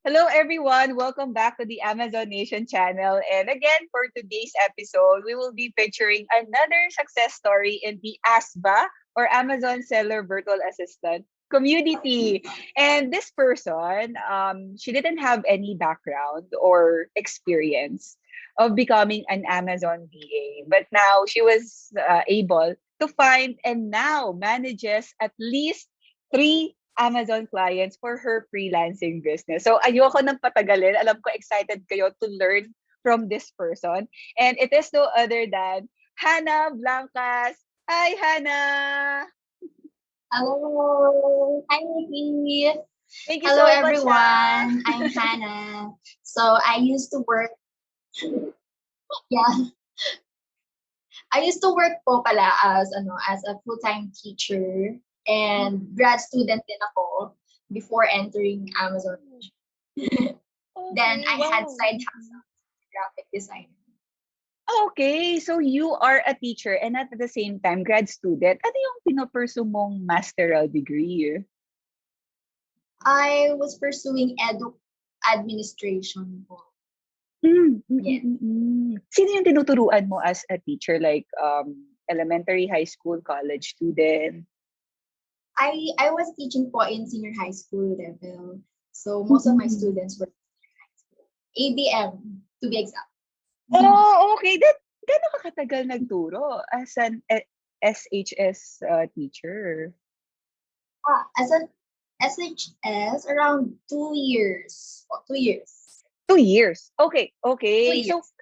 Hello, everyone. Welcome back to the Amazon Nation channel. And again, for today's episode, we will be featuring another success story in the ASVA or Amazon Seller Virtual Assistant community. And this person, she didn't have any background or experience of becoming an Amazon VA, but now she was able to find and now manages at least three Amazon clients for her freelancing business. So ayoko nang patagalin. Alam ko excited kayo to learn from this person. And it is no other than Hannah Blancas. Hi, Hannah! Hello. Hi, Nikki. Thank you Hello, so much, ha. everyone. I'm Hannah. So I used to work, yeah, I used to work po pala as a full-time teacher and grad student din ako before entering Amazon. Then Okay, I had wow. side hustle graphic design. Okay, so you are a teacher and at the same time grad student. Ano yung pinopursue mong masteral degree? I was pursuing administration po. Yeah. Sino yung tinuturuan mo as a teacher? Like elementary, high school, college student? I was teaching po in senior high school level. So most of my Mm. students were ABM to be exact. Oh, okay. Gaano ka katagal nagturo as an SHS teacher? As an SHS, around 2 years. 2 years. 2 years. Okay, Two okay. So, years.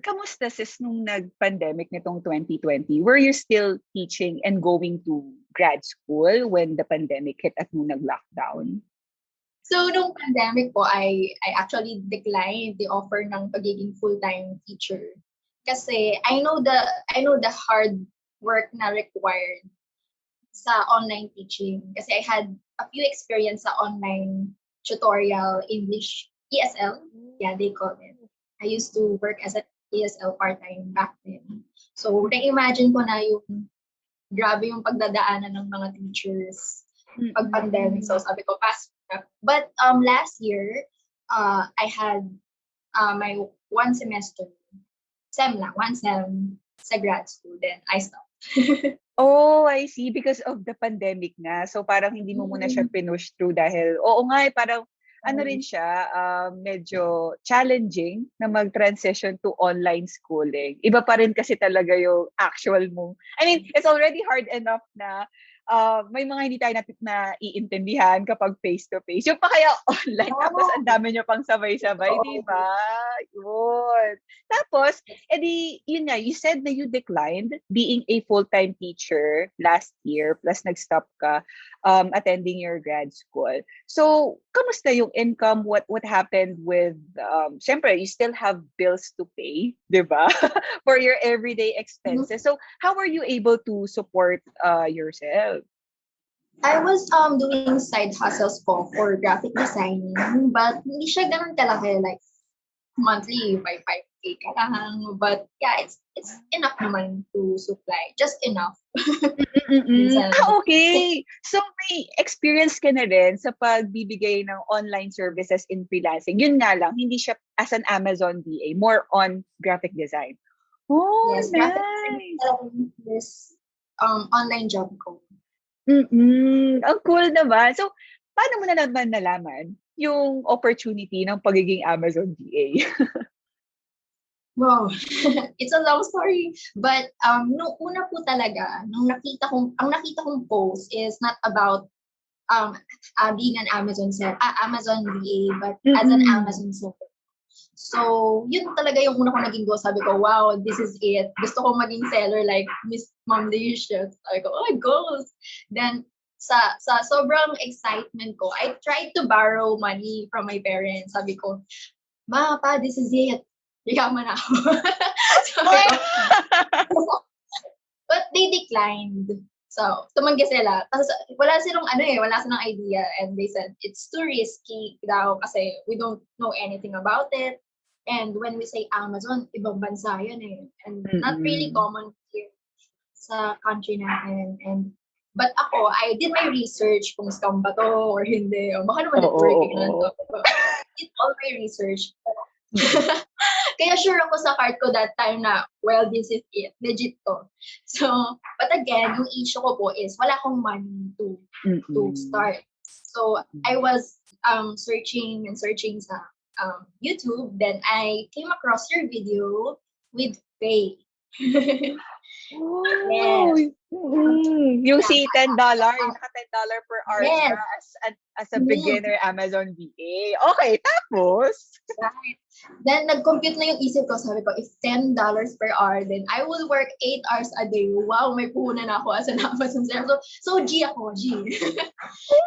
kamusta sis nung nag-pandemic nitong 2020? Were you still teaching and going to grad school when the pandemic hit at nung nag-lockdown? So, nung pandemic po, I actually declined the offer ng pagiging full-time teacher. Kasi I know the hard work na required sa online teaching. Kasi I had a few experience sa online tutorial English ESL. Yeah, they call it. I used to work as an ESL part-time back then. So, na-imagine ko na yung grabe yung pagdadaanan ng mga teachers pag pandemic. So, sabi ko, pass na. But last year, I had my one semester, one sem sa grad school. Then, I stopped. Oh, I see. Because of the pandemic nga. So, parang hindi mo muna siya pinush through dahil, oo nga, parang ano rin siya, medyo challenging na mag-transition to online schooling. Iba pa rin kasi talaga yung actual mo. I mean, it's already hard enough na may mga hindi tayo naiintindihan kapag face-to-face. Yung pa kaya online, tapos ang dami nyo pang sabay-sabay, di ba? Yun. Tapos, edi, yun nga, you said na you declined being a full-time teacher last year, plus nag-stop ka attending your grad school. So, kamusta yung income? What happened with, syempre, you still have bills to pay, di ba? For your everyday expenses. So, how were you able to support yourself? I was doing side hustles po for graphic designing, but hindi siya ganun kalaki, like monthly by 5K ka lang. But yeah, it's enough naman to supply. Just enough. Okay. So, may experience ka na rin sa pagbibigay ng online services in freelancing. Yun nga lang, hindi siya as an Amazon VA, more on graphic design. Oh, Yes, graphic nice. design is online job ko. Ang cool naman. So, paano mo na naman nalaman yung opportunity ng pagiging Amazon VA? Wow. It's a long story. But nung una po talaga, ang nakita kong post is not about being an Amazon VA, but as an Amazon seller. So, yun talaga yung una ko naging goal. Sabi ko, wow, this is it. Gusto ko maging seller like Miss Mom Delicious. Sabi ko, oh, goals. Then, sa sobrang excitement ko, I tried to borrow money from my parents. Sabi ko, Ma, Pa, this is it. Yaman ako. Sabi ko, but they declined. So, tumanggi sila. Tapos, wala silang idea. And they said, it's too risky daw kasi we don't know anything about it. And when we say Amazon, ibang bansa yun eh. And not really common here sa country natin. But ako, I did my research kung scam ba to or hindi. O baka naman networking lang to. did all my research. Kaya sure ako sa heart ko that time na, well, this is it. Legit to. So, but again, yung issue ko po is wala akong money to start. So, I was searching sa YouTube. Then, I came across your video with Faye. Oh, Yes. yung si $10, yung naka $10 per hour Yes. siya as a beginner Amazon VA. Okay, tapos? Right. Then, nag-compute na yung isip ko. Sabi ko, if $10 per hour, then I will work 8 hours a day. Wow, may puhunan na ako as an Amazon seller. So G ako, G.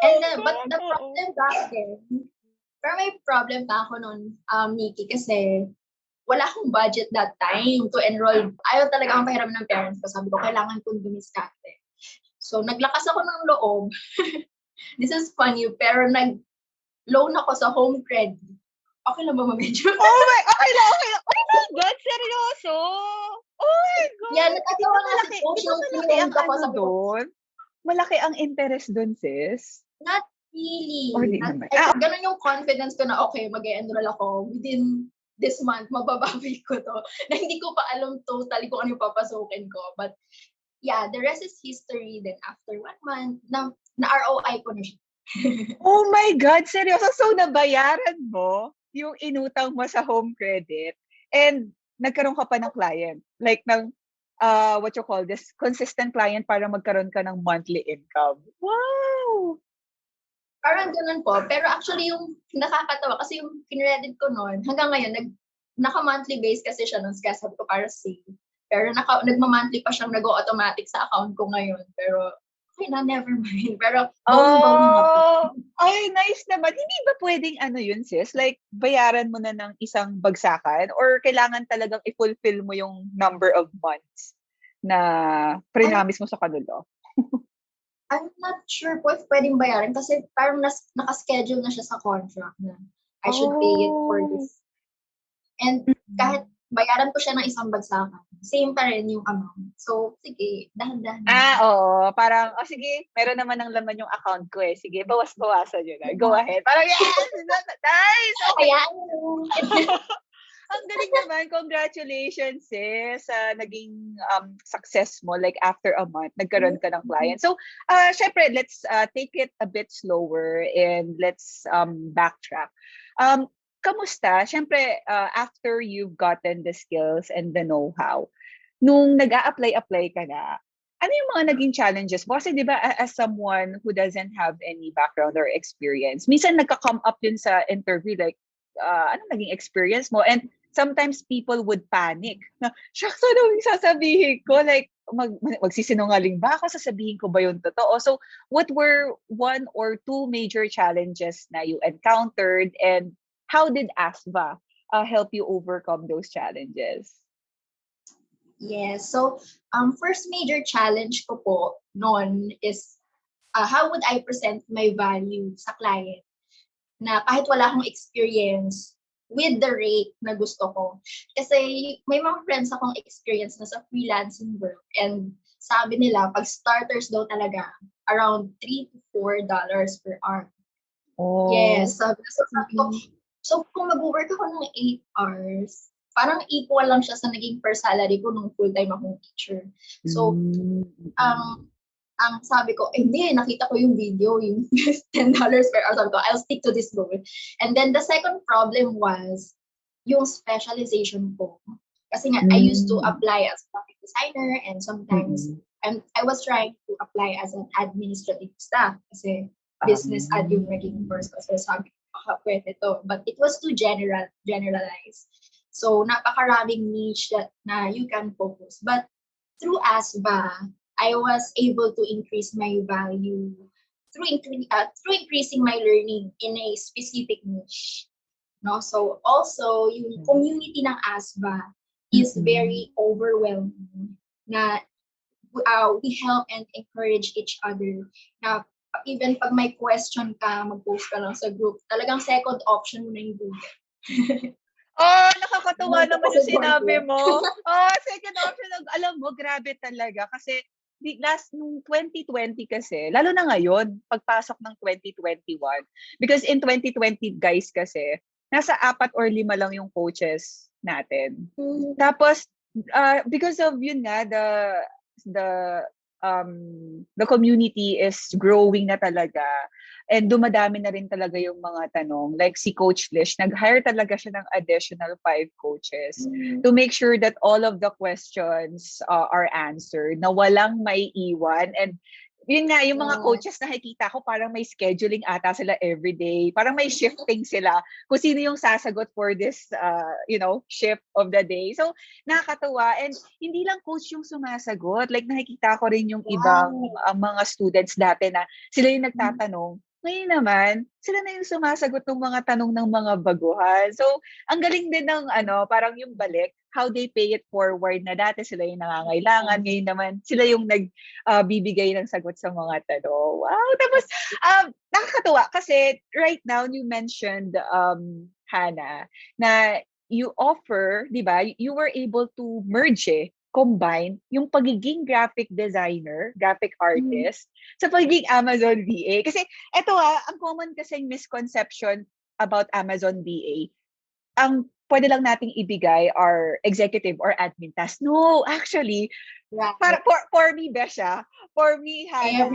And then, but the problem back then, pero may problem pa ako noon, Nikki, kasi wala akong budget that time to enroll. Ayaw talaga akong pahiram ng parents ko. Sabi ko, kailangan kong dumiskarte. So, naglakas ako ng loob. This is funny, pero nag-loan ako sa home credit. Okay lang ba medyo? Okay lang. Oh my God, seryoso? Oh my God. Yeah, nagkatawa nga si Coach nung malaki ang ano doon? Malaki ang interest doon, sis? Not really. Or di naman? Ganun yung confidence ko na, okay, mag-enroll ako within this month, mababawi ko to. Na hindi ko pa alam totally kung ano yung papasukin ko. But yeah, the rest is history. Then after 1 month, na ROI ko na siya. Oh my God, seryoso? So nabayaran mo yung inutang mo sa home credit and nagkaroon ka pa ng client? Like ng, what you call this, consistent client para magkaroon ka ng monthly income. Wow! Parang ganun po. Pero actually, yung nakakatawa, kasi yung kinredit ko noon, hanggang ngayon, naka-monthly base kasi siya noon. Kaya sabi ko, para safe. Pero nagma-monthly pa siyang nag-automatic sa account ko ngayon. Pero, okay na, never mind. Pero, ay, nice naman. Hindi ba pwedeng yun, sis? Like, bayaran mo na ng isang bagsakan? Or kailangan talagang i-fulfill mo yung number of months na pre-namis mo sa kanila? I'm not sure po if pwedeng bayaran kasi parang naka-schedule na siya sa contract na I should pay it for this. And kahit bayaran ko siya ng isang bagsakan, same pa rin yung amount. So, sige, dahan-dahan. Oo. Parang, sige, meron naman ng laman yung account ko eh. Sige, bawas-bawasan yun na. Go ahead. Parang, yes! Nice! Okay. Ayan. Ang galing naman. Congratulations, sis, sa naging success mo. Like, after a month, nagkaroon ka ng client. So, syempre, let's take it a bit slower and let's backtrack. Kamusta? Syempre, after you've gotten the skills and the know-how, nung nag-a-apply ka na, ano yung mga naging challenges mo? Kasi di ba, as someone who doesn't have any background or experience, minsan nagka-come up yun sa interview, like, anong naging experience mo? And sometimes people would panic. Shucks, ano yung sasabihin ko? Like, magsisinungaling ba ako? Sasabihin ko ba yung totoo? So, what were 1 or 2 major challenges na you encountered, and how did ASVA help you overcome those challenges? Yes. So, first major challenge ko po noon is how would I present my value sa client na kahit wala akong experience with the rate na gusto ko. Kasi may mga friends akong experience na sa freelancing work, and sabi nila, pag starters daw talaga, around $3 to $4 per hour. Oh. Yes. Sabi ko, so kung mag-work ako ng 8 hours, parang equal lang siya sa naging per salary ko nung full-time akong teacher. So, ang sabi ko, hindi, nakita ko yung video, yung $10 per hour. Sabi ko, I'll stick to this goal. And then the second problem was yung specialization ko. Kasi nga, I used to apply as a graphic designer, and sometimes I was trying to apply as an administrative staff kasi business ad yung naging course ko. So sabi ko, pwede to. But it was too generalized. So, napakaraming niche na you can focus. But through ASVA, I was able to increase my value through increasing my learning in a specific niche. No? So, also, yung community ng ASVA is very overwhelming. Na we help and encourage each other. Na even pag may question ka, mag-post ka lang sa group, talagang second option mo na yung Google. Nakakatuwa naman yung sinabi mo. Second option. Alam mo, grabe talaga. Kasi nung 2020 kasi, lalo na ngayon, pagpasok ng 2021. Because in 2020, guys, kasi, nasa 4 or 5 lang yung coaches natin. Mm. Tapos, because of yun nga, the the community is growing na talaga. And dumadami na rin talaga yung mga tanong. Like si Coach Lish, nag-hire talaga siya ng additional 5 coaches to make sure that all of the questions are answered, na walang may iwan. And yun nga, yung mga coaches na nakikita ko, parang may scheduling ata sila everyday. Parang may shifting sila kung sino yung sasagot for this, shift of the day. So, nakakatuwa. And hindi lang coach yung sumasagot. Like, nakikita ko rin yung ibang mga students dati na sila yung nagtatanong. Ngayon naman, sila na yung sumasagot ng mga tanong ng mga baguhan. So, ang galing din ng parang yung balik, how they pay it forward na dati sila yung nangangailangan. Ngayon naman, sila yung bibigay ng sagot sa mga tanong. Wow! Tapos, nakakatuwa kasi right now, you mentioned, Hannah, na you offer, di ba, you were able to merge combine yung pagiging graphic designer, graphic artist, sa pagiging Amazon VA. Kasi eto ang common kasing misconception about Amazon VA, ang pwede lang nating ibigay are executive or admin tasks. No, actually, for me, Besha, for me, Hannah,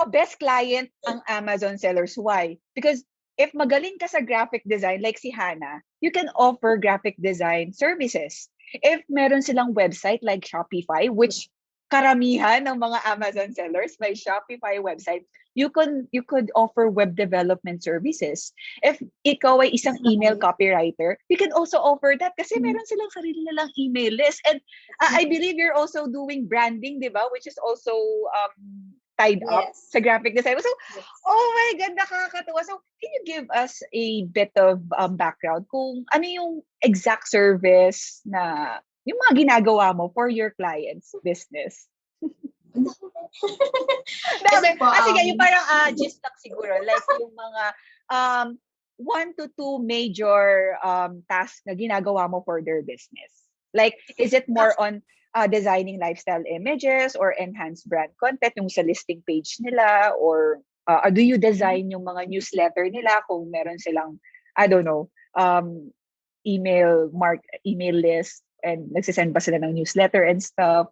best client ang Amazon sellers. Why? Because if magaling ka sa graphic design, like si Hannah, you can offer graphic design services. If meron silang website like Shopify, which karamihan ng mga Amazon sellers may Shopify website, you could offer web development services. If ikaw ay isang email copywriter, you can also offer that kasi meron silang sarili nilang email list. And I believe you're also doing branding, di ba? Which is also tied up sa graphic design. So, oh my God, nakakatuwa. So, can you give us a bit of background kung ano yung exact service na yung mga ginagawa mo for your clients' business? Sige, yung parang gist lang siguro. Like yung mga 1 to 2 major tasks na ginagawa mo for their business. Like, is it more on designing lifestyle images or enhanced brand content yung sa listing page nila, or do you design yung mga newsletter nila kung meron silang, I don't know, email list and nagsisend ba sila ng newsletter and stuff?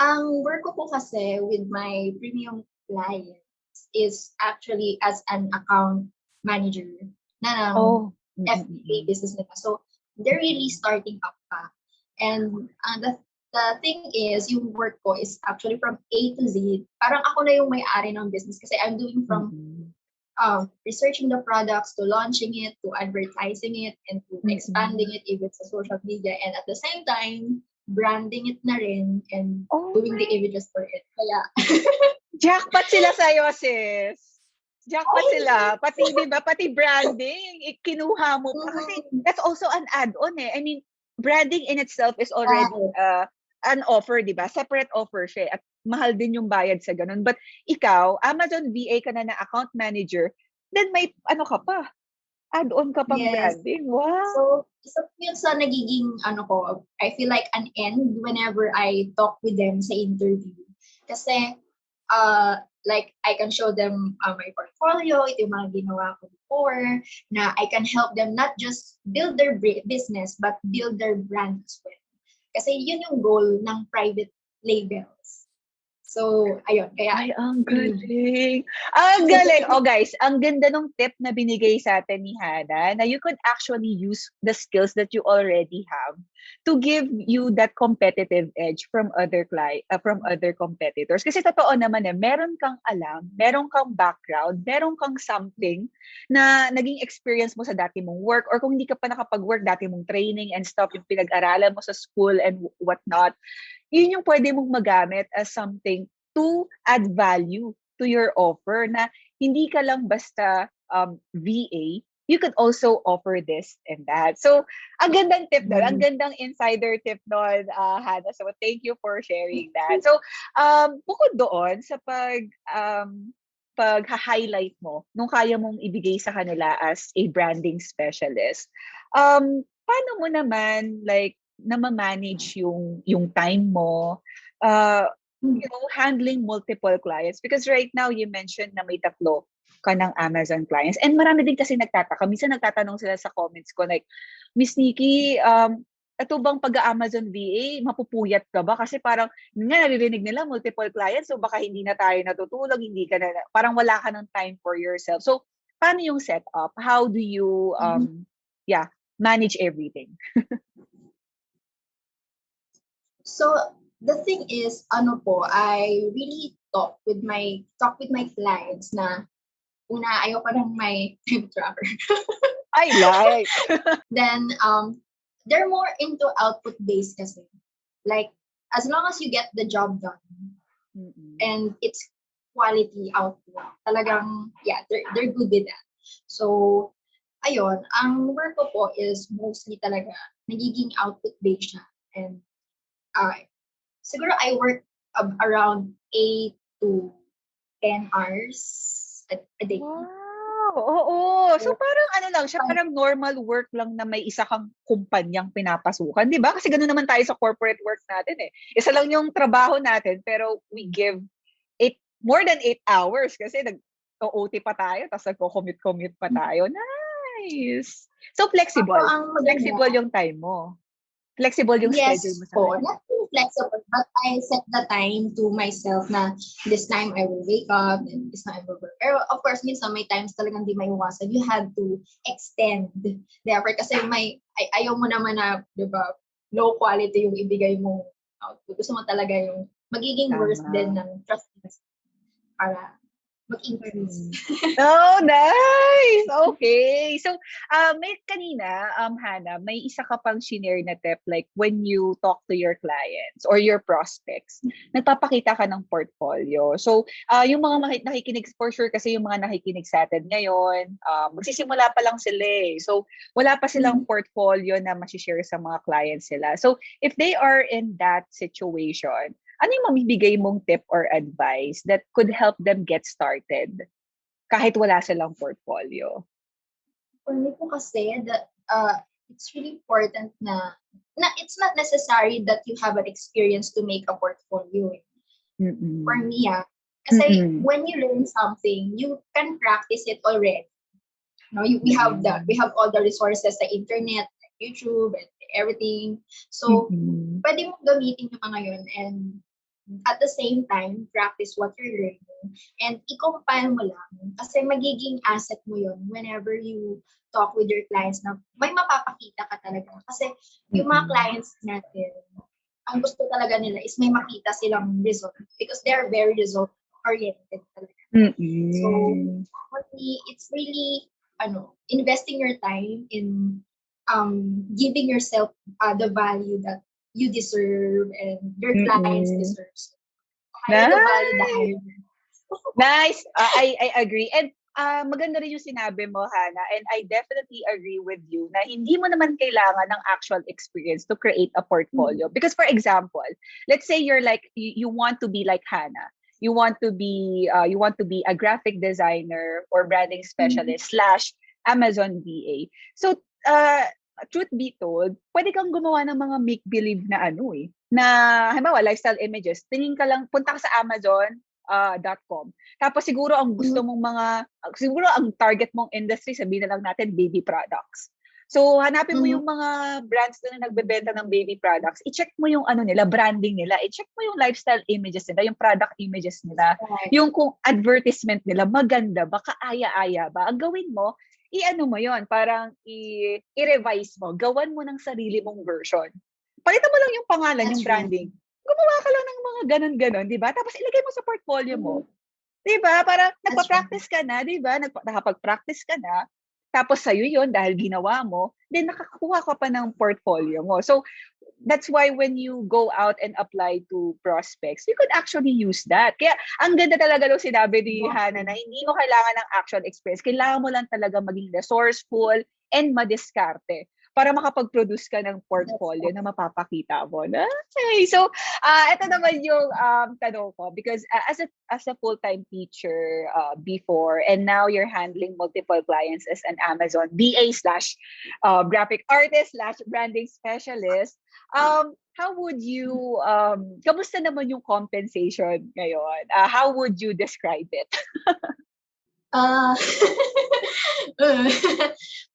Ang work ko po kasi with my premium clients is actually as an account manager na ng FBA business nila. So, they're really starting up pa. And the thing is, yung work ko is actually from A to Z. Parang ako na yung may-ari ng business kasi I'm doing from researching the products to launching it, to advertising it, and to expanding it even sa social media. And at the same time, branding it na rin and doing the images for it. Kaya jackpot sila sa'yo, sis. Jackpot sila. Pati, di ba, pati branding, kinuha mo pa. Kasi that's also an add-on I mean, branding in itself is already an offer, di ba? Separate offer siya. At mahal din yung bayad sa ganun. But ikaw, Amazon VA ka na account manager, then may ka pa. Add-on ka pang branding. Wow. So yun sa nagiging, I feel like an end whenever I talk with them sa interview. Kasi, like, I can show them my portfolio, ito yung mga ginawa ko before, na I can help them not just build their business, but build their brand as well. Kasi yun yung goal ng private labels. So, ayun. Kaya, ay, ang galing. Ang galing. Guys, ang ganda nung tip na binigay sa atin ni Hannah na you could actually use the skills that you already have to give you that competitive edge from other competitors. Kasi totoo naman meron kang alam, meron kang background, meron kang something na naging experience mo sa dati mong work, or kung hindi ka pa nakapag-work, dati mong training and stuff, yung pinag-aralan mo sa school and whatnot. Yun yung pwede mong magamit as something to add value to your offer, na hindi ka lang basta VA, you could also offer this and that. So, ang gandang tip doon, ang gandang insider tip doon, Hannah. So, thank you for sharing that. So, bukod doon sa pag-highlight mo nung kaya mong ibigay sa kanila as a branding specialist, paano mo naman like na ma-manage yung time mo handling multiple clients? Because right now, you mentioned na may 3 ka ng Amazon clients. And marami din kasi nagtataka. Minsan nagtatanong sila sa comments ko like, Miss Nikki, ito bang pag-Amazon VA, mapupuyat ka ba? Kasi parang, nga naririnig nila multiple clients, so baka hindi na tayo natutulog, hindi ka na, parang wala ka ng time for yourself. So, paano yung setup? How do you, manage everything? So the thing is, I really talk with my clients na una ayoko ng my time tracker. I like. Then they're more into output based kasi. Like as long as you get the job done and it's quality output, talagang they're good with that. So ayun, ang work ko po is mostly talaga nagiging output based siya. And siguro I work around 8 to 10 hours a day. Wow, oo. So parang ano lang siya, parang normal work lang na may isa kang kumpanyang pinapasukan, 'di ba? Kasi ganoon naman tayo sa corporate work natin eh. Isa lang yung trabaho natin pero we give more than 8 hours kasi nag-OT pa tayo tapos nagko-commute pa tayo. Nice. So flexible. Flexible yung time mo. Flexible yung schedule mo sa akin. Not really flexible, but I set the time to myself na this time I will wake up and this time I will work. Pero of course, minsan may times talagang di maiwasan. You have to extend the effort kasi ayaw mo naman na, di ba, low quality yung ibigay mo output. Gusto mo talaga yung magiging worse din ng trust para mag-increase. Oh, nice! Okay. So, may kanina, Hannah, may isa ka pang shinare na tip, like when you talk to your clients or your prospects, nagpapakita ka ng portfolio. So, yung mga nakikinig, for sure kasi yung mga nakikinig sa atin ngayon, magsisimula pa lang sila eh. So, wala pa silang portfolio na masishare sa mga clients sila. So, if they are in that situation, ano yung mamibigay mong tip or advice that could help them get started kahit wala silang portfolio? For me po kasi, it's really important na it's not necessary that you have an experience to make a portfolio. For me, kasi when you learn something, you can practice it already. No, we have all the resources sa internet, like YouTube, and everything. So, pwede mo gamitin yung mga yun and at the same time, practice what you're learning and i-compile mo lang kasi magiging asset mo yun whenever you talk with your clients na may mapapakita ka talaga. Kasi yung mga clients natin, ang gusto talaga nila is may makita silang result because they're very result-oriented talaga. So, for me, it's really investing your time in giving yourself the value that you deserve and your clients deserve. So, higher the value, the higher. Nice. I agree. And maganda rin yung sinabi mo, Hannah, and I definitely agree with you na hindi mo naman kailangan ng actual experience to create a portfolio. Because for example, let's say you're like you want to be like Hannah. You want to be a graphic designer or branding specialist / Amazon VA. So truth be told, pwede kang gumawa ng mga make-believe na na halimbawa lifestyle images. Tingin ka lang, punta ka sa Amazon.com. Tapos siguro ang gusto mong siguro ang target mong industry, sabihin na lang natin baby products. So hanapin mo yung mga brands na nagbebenta ng baby products. I-check mo yung nila, branding nila. I-check mo yung lifestyle images nila, yung product images nila. Yung kung advertisement nila maganda ba, kaaya-aya ba. Ang gawin mo, i-ano mo yon, parang i-revise mo. Gawan mo ng sarili mong version. Palitan mo lang yung pangalan, yung branding. Gumawa ka lang ng mga ganon-ganon, di ba? Tapos ilagay mo sa portfolio mo. Di ba? Para nagpa-practice ka na, di ba? Nakapag-practice ka na. Tapos sa'yo yun, dahil ginawa mo, then nakakakuha ka pa ng portfolio mo. So, that's why when you go out and apply to prospects, you could actually use that. Kaya, ang ganda talaga nung sinabi ni Hannah na hindi mo kailangan ng actual experience. Kailangan mo lang talaga maging resourceful and madiskarte para makapag-produce ka ng portfolio na mapapakita mo. Okay. So, ito naman yung tanong ko because as a full-time teacher before and now you're handling multiple clients as an Amazon VA slash graphic artist slash branding specialist. How would you kamusta naman yung compensation ngayon? How would you describe it? Uh,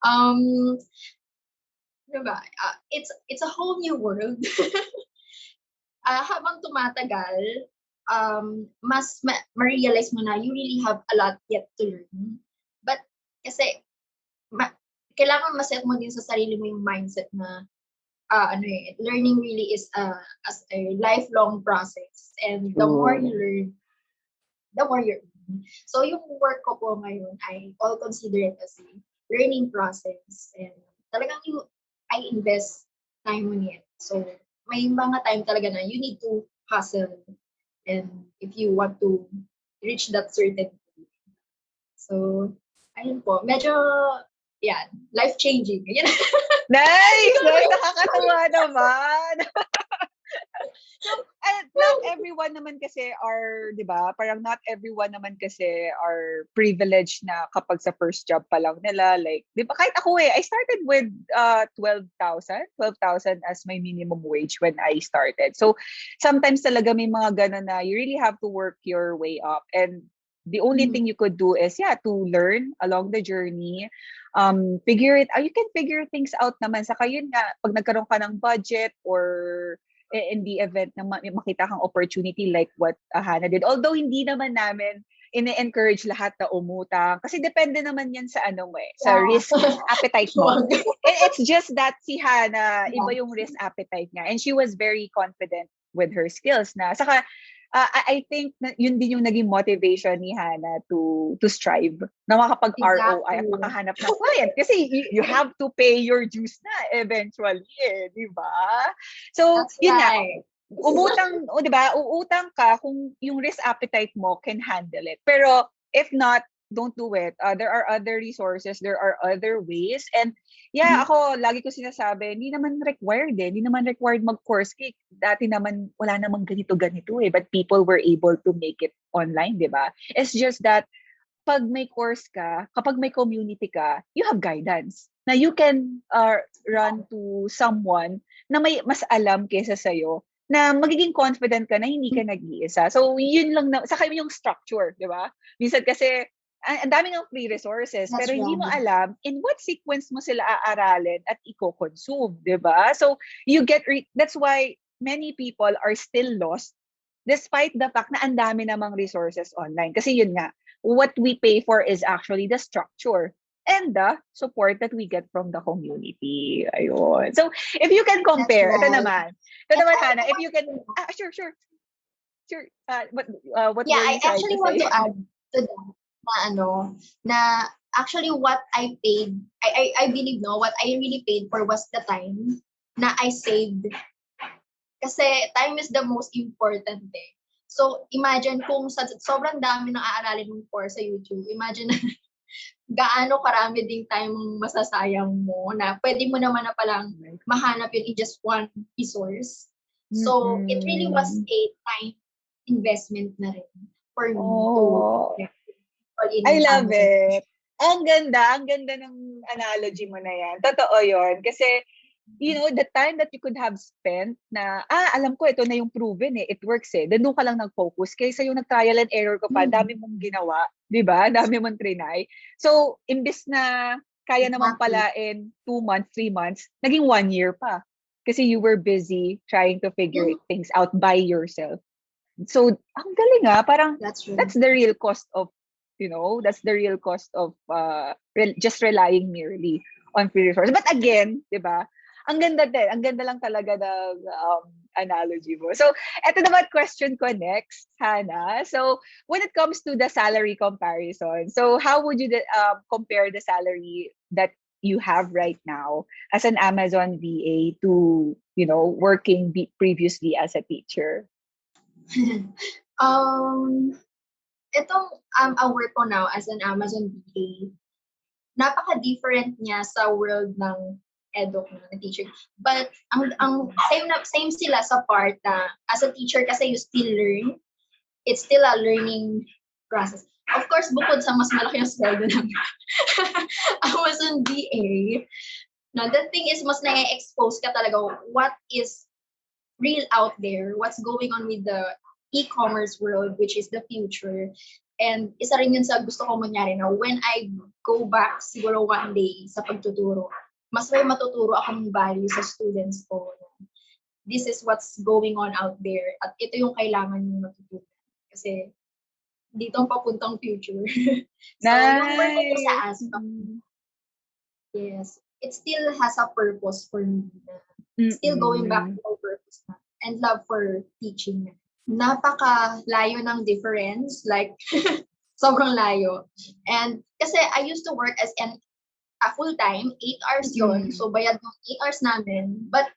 um, diba? It's a whole new world. Habang tumatagal, mas ma-realize mo na you really have a lot yet to learn. But kasi kailangan ma-set mo din sa sarili mo yung mindset na learning really is as a lifelong process, and the more you learn, the more you earn. So yung work ko po ngayon, I all consider it as a learning process, and talagang I invest time on it. So may mga time talaga na you need to hustle, and if you want to reach that certain point. So ayun po, medyo life-changing. Yan. Nice! Nakakatuwa naman. So, not everyone naman kasi are, di ba, parang not everyone naman kasi are privileged na kapag sa first job pa lang nila, like, di ba, kahit ako I started with 12,000 as my minimum wage when I started. So, sometimes talaga may mga ganun na you really have to work your way up, and the only thing you could do is to learn along the journey. Figure it out. You can figure things out naman. Saka yun nga, pag nagkaroon ka ng budget or in the event na makita kang opportunity like what Hannah did. Although hindi naman namin ine-encourage lahat na umutang. Kasi depende naman yan sa sa risk appetite mo. It's just that si Hannah, iba yung risk appetite niya. And she was very confident with her skills na. Saka, I think na yun din yung naging motivation ni Hannah to strive na makapag-ROI at makahanap ng client. Kasi you have to pay your dues na eventually, di ba? So, That's yun right. Umutang, di ba? Uutang ka kung yung risk appetite mo can handle it. Pero if not, don't do it. There are other resources, there are other ways. And ako, lagi ko sinasabi, hindi naman required Hindi naman required mag-course. Dati naman, wala namang ganito-ganito But people were able to make it online, di ba? It's just that, pag may course ka, kapag may community ka, you have guidance. Na you can run to someone na may mas alam kaysa sa'yo, na magiging confident ka na hindi ka nag-iisa. So, yun lang saka yung structure, di ba? Minsan kasi, ang dami ng free resources, pero hindi mo alam in what sequence mo sila aaralin at i-consume, di ba? So, that's why many people are still lost despite the fact na ang dami namang resources online. Kasi yun nga, what we pay for is actually the structure and the support that we get from the community. Ayun. So, if you can compare, ito naman, Hannah, if you can, sure. What were I you trying actually to want say? to add to that na actually what I paid, I believe what I really paid for was the time na I saved. Kasi time is the most important So, imagine kung sobrang dami ng aaralin mong course sa YouTube, imagine gaano karami ding time masasayang mo na pwede mo naman na palang mahanap yun in just one resource. So, it really was a time investment na rin for me to I love it. Ang ganda ng analogy mo na yan. Totoo yun. Kasi, the time that you could have spent na, alam ko, ito na yung proven it works Then doon ka lang nag-focus. Kaysa yung nag-trial and error ko pa, dami mong ginawa. Di ba? Dami mong trinay. So, imbis na kaya naman pala in 2 months, 3 months, naging 1 year pa. Kasi you were busy trying to figure things out by yourself. So, ang galing parang that's the real cost of that's the real cost of just relying merely on free resources. But again, 'di ba? Ang ganda din. Ang ganda lang talaga ng analogy mo. So, eto naman question ko next, Hannah. So, when it comes to the salary comparison, so how would you compare the salary that you have right now as an Amazon VA to, working previously as a teacher? Itong work ko now as an Amazon VA, napaka-different niya sa world ng eduk na teacher. But ang same sila sa part na as a teacher kasi you still learn. It's still a learning process. Of course, bukod sa mas malaki yung sweldo namin, I was on DA. No, the thing is, mas na-expose ka talaga what is real out there, what's going on with the e-commerce world, which is the future. And isa rin yun sa gusto ko mangyari na when I go back siguro one day sa pagtuturo, mas may matuturo akong value sa students ko. This is what's going on out there at ito yung kailangan yung matutunan. Kasi dito ang papuntang future. So, yung work ko sa ASPA, yes, it still has a purpose for me. Still going back to my purpose na, and love for teaching. Napaka-layo ng difference, like, sobrang layo. And kasi I used to work as a full-time, 8 hours yun, so bayad ng 8 hours namin. But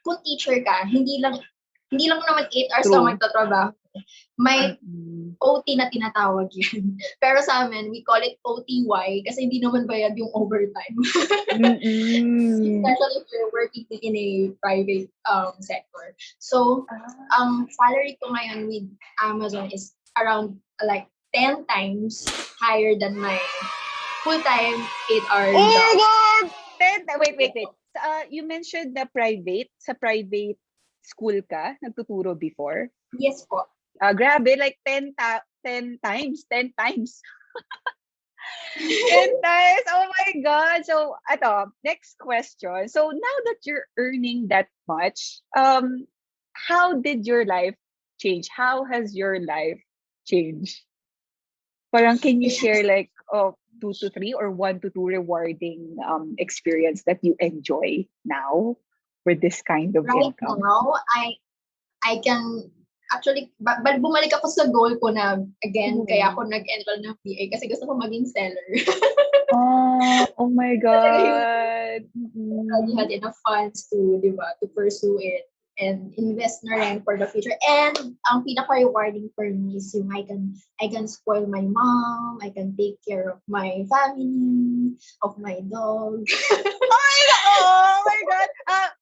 kung teacher ka, hindi lang naman 8 hours ka magtatrabaho. May OT na tinatawag yun. Pero sa amin, we call it OTY kasi hindi naman bayad yung overtime. Especially if you're working in a private sector. So, ang salary ko ngayon with Amazon is around like 10 times higher than my full-time 8-hour job. Oh my God! Wait. You mentioned na sa private school ka, nagtuturo before? Yes po. Grabe, like 10 times. 10 times. 10 times. Oh my God. So, next question. So, now that you're earning that much, how did your life change? How has your life changed? Parang can you share like 2 to 3 or 1 to 2 rewarding experience that you enjoy now with this kind of income? Right now, I can actually, bumalik ako sa goal ko na, again, kaya ako nag-enroll ng PA kasi gusto ko maging seller. Oh my God. You had enough funds to, di ba, to pursue it and invest na rin for the future. And ang pinaka-rewarding for me is yung I can spoil my mom, I can take care of my family, of my dog. Oh my God.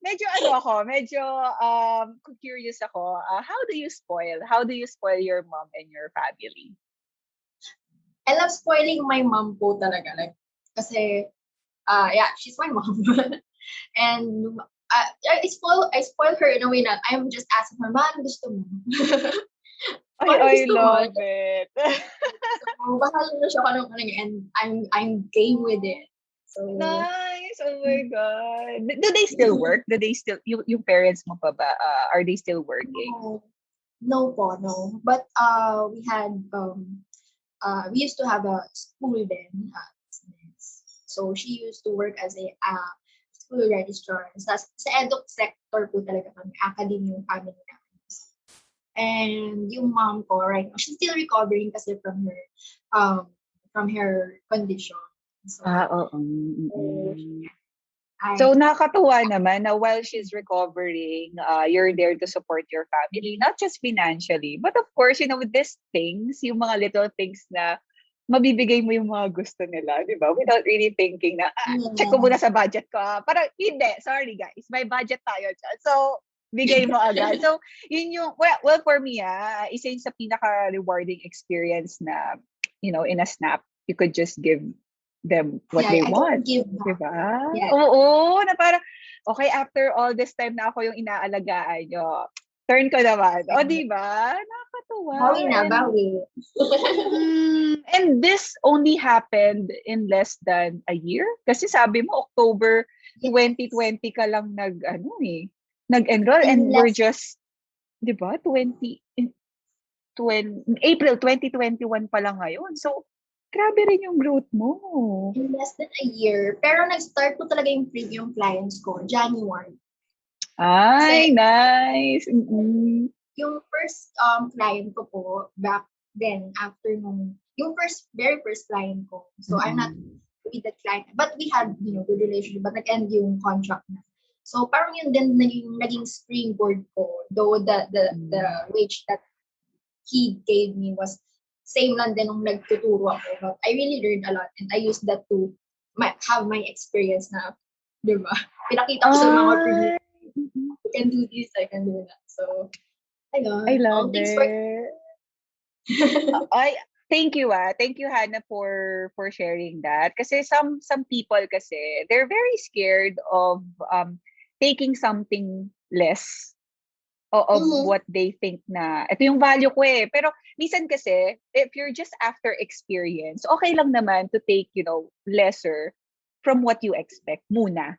Medyo curious ako. How do you spoil your mom and your family? I love spoiling my mom po talaga. Like, kasi, she's my mom. And I spoil her in a way that I'm just asking her, "Man, gusto mo?" I love it. So, bahala na siya kung ano and I'm game with it. So nice. Oh my God. Do they still work? Do they still yung parents mo pa ba? Are they still working? No po, no. But we had we used to have a school then. So she used to work as a school registrar. Sa eduk sector po talaga kami, academy yung family namin. And yung mom ko right now, she's still recovering kasi from her condition. So, So nakakatuwa naman na while she's recovering, you're there to support your family, not just financially, but of course, with these things, yung mga little things na mabibigay mo yung mga gusto nila, di ba? Without really thinking na, check ko muna sa budget ko. Parang, hindi, sorry guys, may budget tayo dyan. So, bigay mo agad. So, yun yung, well for me, isa yun sa pinaka-rewarding experience na, in a snap, you could just give them what they want. Diba? Yeah. Oo, na parang, okay, after all this time na ako yung inaalagaan nyo, turn ko naman. O, diba? Nakakatuwa. Bawi. And this only happened in less than a year? Kasi sabi mo, October 2020 ka lang nag-enroll and we're just, di ba, April 2021 pa lang ngayon. So, grabe rin yung growth mo. In less than a year. Pero nag-start po talaga yung premium clients ko, January. Ay, nice. Yung first client ko po, back then, after yung very first client ko. So, I'm not with the client. But we had, good relationship. But nag-end yung contract na. So, parang yun din naging springboard ko. Though the wage that he gave me was same lang din nung nagtuturo ako. But I really learned a lot. And I used that to have my experience na, di ba? pinakita ko sa mga Ay, I can do this, I can do that. So, I ayun. All love things work. it. I thank you Thank you Hannah for sharing that. Kasi some people kasi they're very scared of taking something less of Mm-hmm. what they think na ito yung value ko eh. Pero minsan kasi if you're just after experience, okay lang naman to take, lesser from what you expect muna.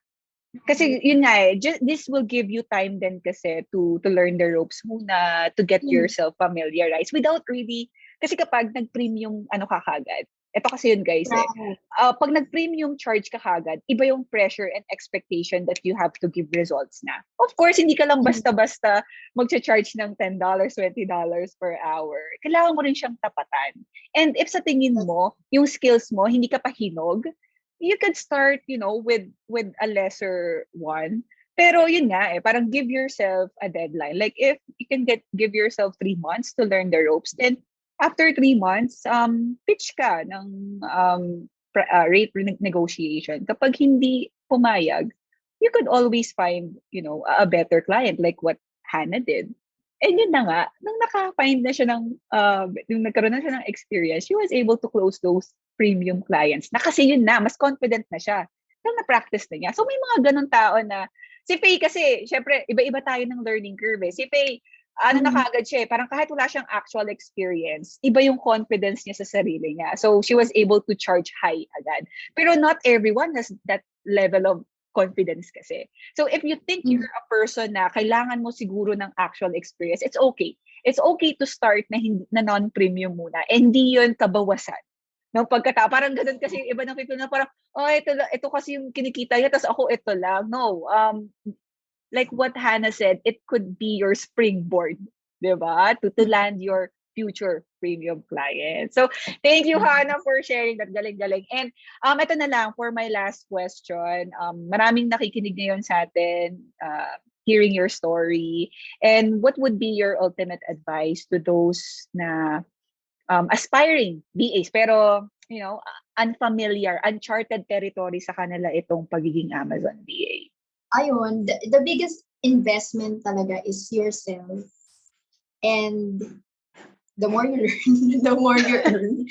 Kasi yun nga this will give you time then kasi to learn the ropes muna, to get Mm-hmm. yourself familiarized without really, kasi kapag nag-premium ka kagad, ito kasi yun guys Right. pag nag-premium charge ka kagad, iba yung pressure and expectation that you have to give results na. Of course, hindi ka lang Mm-hmm. basta-basta mag-charge ng $10, $20 per hour. Kailangan mo rin siyang tapatan. And if sa tingin mo, yung skills mo, hindi ka pa hinog, you could start, with a lesser one. Pero yun nga parang give yourself a deadline. Like if you can give yourself 3 months to learn the ropes, then after 3 months, pitch ka ng rate negotiation. Kapag hindi pumayag, you could always find, a better client like what Hannah did. And yun na nga, nung naka-find na siya nung nagkaroon na siya ng experience, she was able to close those premium clients. Na kasi yun na, mas confident na siya. Nung na-practice na niya. So may mga ganun tao na, si Faye kasi, syempre, iba-iba tayo ng learning curve eh. Si Faye, na Mm-hmm. kagad siya parang kahit wala siyang actual experience, iba yung confidence niya sa sarili niya. So she was able to charge high agad. Pero not everyone has that level of confidence kasi. So if you think you're a person na kailangan mo siguro ng actual experience, it's okay. It's okay to start na non-premium muna. And hindi yun kabawasan. No, parang ganun kasi yung iba ng people na parang, ito kasi yung kinikita niya, tapos ako ito lang. No, like what Hannah said, it could be your springboard, di ba? To land your future premium client. So, thank you, Hannah, for sharing that. Galing-galing. And ito na lang, for my last question. Maraming nakikinig ngayon sa atin, hearing your story. And what would be your ultimate advice to those na aspiring BAs, pero, unfamiliar, uncharted territory sa kanila itong pagiging Amazon BA? Ayun, the biggest investment talaga is yourself. And the more you learn, the more you earn.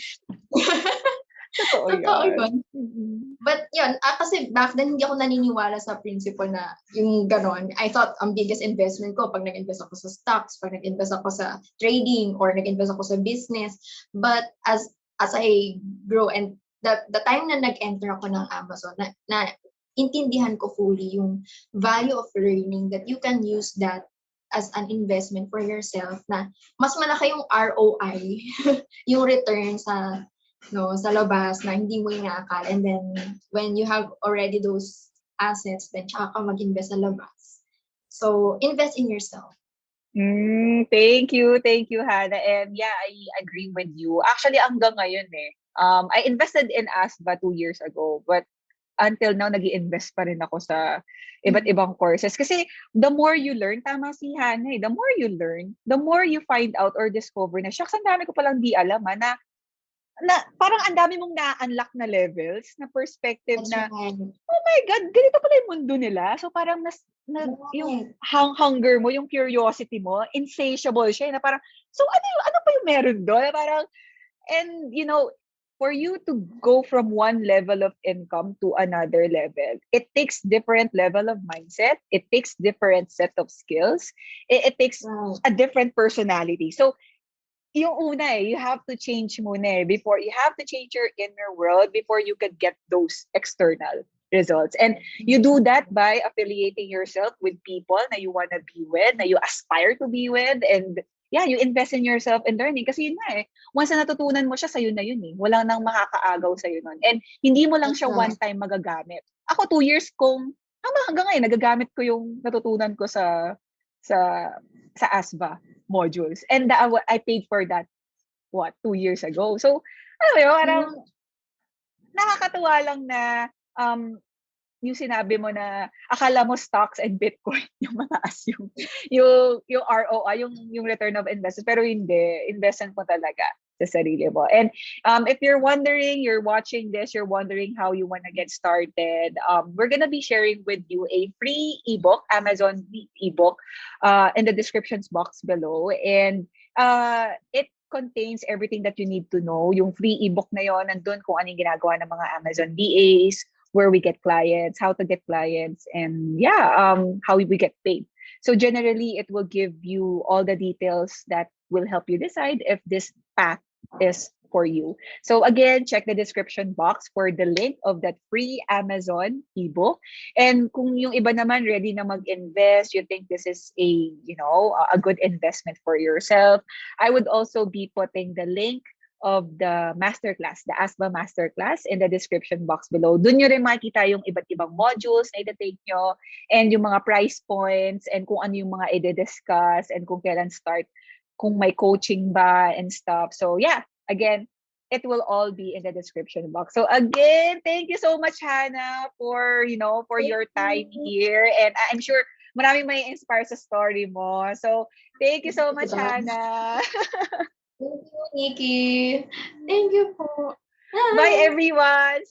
Totoo Totoo yan. yun. But yun, kasi back then hindi ako naniniwala sa principle na yung ganon. I thought ang biggest investment ko pag nag-invest ako sa stocks, pag nag-invest ako sa trading, or nag-invest ako sa business. But as I grow and the time na nag-enter ako ng Amazon, na intindihan ko fully yung value of learning, that you can use that as an investment for yourself, na mas malaki yung ROI, yung return sa labas na hindi mo inaakala. And then when you have already those assets, then tsaka ka mag-invest sa labas. So invest in yourself. Thank you, Hannah. And yeah, I agree with you. Actually, hanggang ngayon I invested in ASVA 2 years ago, but until now, nag-i-invest pa rin ako sa iba't ibang courses. Kasi the more you learn, tama si Hannah the more you learn, the more you find out or discover na, shucks, ang dami ko palang di alam na parang ang dami mong na-unlock na levels, na perspective. That's na, right. oh my God, ganito pala yung mundo nila. So parang yung hunger mo, yung curiosity mo, insatiable siya. Na parang, so ano pa yung meron doon? Parang, and for you to go from one level of income to another level, it takes different level of mindset. It takes different set of skills. It takes a different personality. So, yung una you have to change muna before you have to change your inner world before you could get those external results. And you do that by affiliating yourself with people na you want to be with, na you aspire to be with, and yeah, you invest in yourself and learning. Kasi yun nga once na natutunan mo siya, sa'yo na yun Walang nang makakaagaw sa'yo nun. And hindi mo lang siya one time magagamit. Ako 2 years hanggang ngayon, nagagamit ko yung natutunan ko sa ASVA modules. And I paid for that, 2 years ago. So, parang nakakatuwa lang na yung sinabi mo na akala mo stocks and Bitcoin yung mataas yung ROI, yung return of investment, pero hindi, investment mo talaga sa sarili mo. And if you're watching this, you're wondering how you want to get started, we're gonna be sharing with you a free ebook, Amazon ebook, in the descriptions box below. And it contains everything that you need to know. Yung free ebook na yon, nandun kung anong ginagawa ng mga Amazon VAs, where we get clients, how to get clients, and how we get paid. So generally, it will give you all the details that will help you decide if this path is for you. So again, check the description box for the link of that free Amazon ebook. And kung yung iba naman ready na mag-invest, you think this is a good investment for yourself, I would also be putting the link of the masterclass, the ASBA masterclass, in the description box below. Doon nyo rin makikita yung iba't ibang modules na ita-take nyo, and yung mga price points, and kung ano yung mga i-discuss, and kung kailan start, kung may coaching ba, and stuff. So yeah, again, it will all be in the description box. So again, thank you so much, Hannah, for your time here. And I'm sure maraming may inspire sa story mo. So thank you so much, Hannah. Thank you, Nikki. Thank you po. Bye, everyone.